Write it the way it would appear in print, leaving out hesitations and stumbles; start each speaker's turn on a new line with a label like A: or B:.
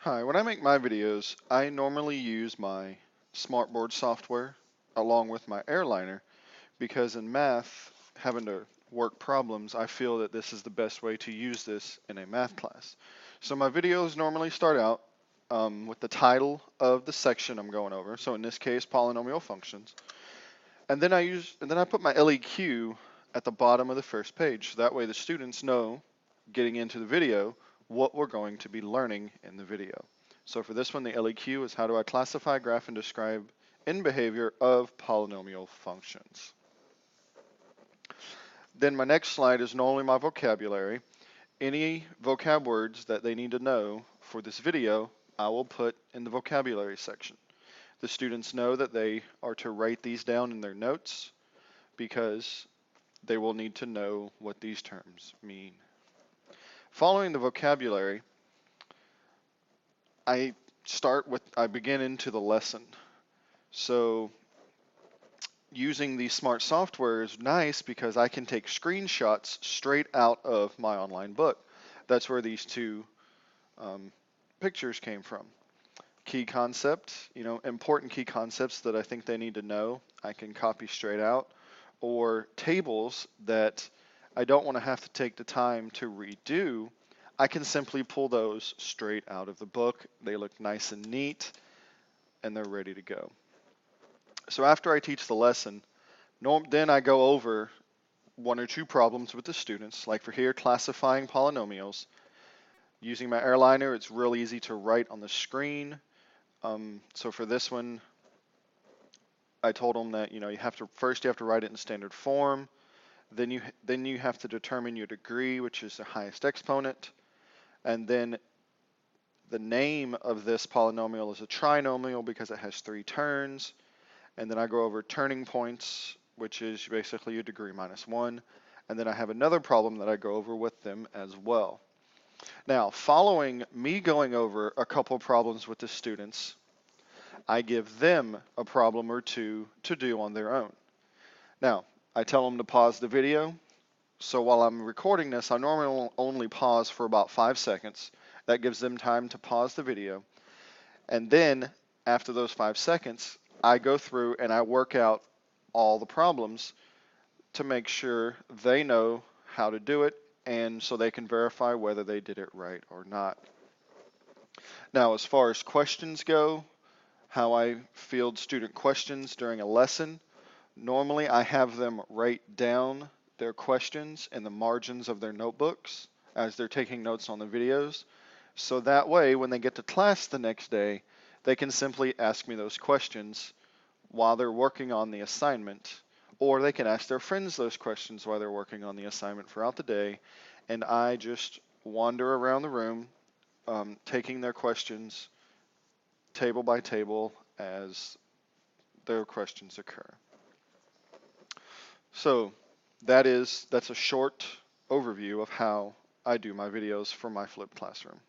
A: Hi, when I make my videos, I normally use my Smartboard software along with my Airliner because in math, having to work problems, I feel that this is the best way to use this in a math class. So my videos normally start out with the title of the section I'm going over. So in this case, polynomial functions. And then I put my LEQ at the bottom of the first page. So that way the students know, getting into the video, what we're going to be learning in the video. So for this one, the LEQ is how do I classify, graph, and describe end behavior of polynomial functions. Then my next slide is normally my vocabulary. Any vocab words that they need to know for this video, I will put in the vocabulary section. The students know that they are to write these down in their notes because they will need to know what these terms mean. Following the vocabulary, I begin into the lesson. So using the smart software is nice because I can take screenshots straight out of my online book. That's where these two pictures came from. Key concept, important key concepts that I think they need to know, I can copy straight out, or tables that I don't want to have to take the time to redo. I can simply pull those straight out of the book. They look nice and neat, and they're ready to go. So after I teach the lesson, then I go over one or two problems with the students, like for here, classifying polynomials. Using my Airliner, it's real easy to write on the screen. So for this one, I told them that you have to write it in standard form. Then you have to determine your degree, which is the highest exponent, and then the name of this polynomial is a trinomial because it has 3 terms. And then I go over turning points, which is basically your degree minus 1. And then I have another problem that I go over with them as well. Now, following me going over a couple problems with the students, I give them a problem or two to do on their own. Now, I tell them to pause the video. So while I'm recording this, I normally only pause for about 5 seconds. That gives them time to pause the video. And then after those 5 seconds, I go through and I work out all the problems to make sure they know how to do it and so they can verify whether they did it right or not. Now, as far as questions go, how I field student questions during a lesson, normally I have them write down their questions in the margins of their notebooks as they're taking notes on the videos. So that way, when they get to class the next day, they can simply ask me those questions while they're working on the assignment, or they can ask their friends those questions while they're working on the assignment throughout the day, and I just wander around the room, taking their questions table by table as their questions occur. So that's a short overview of how I do my videos for my flipped classroom.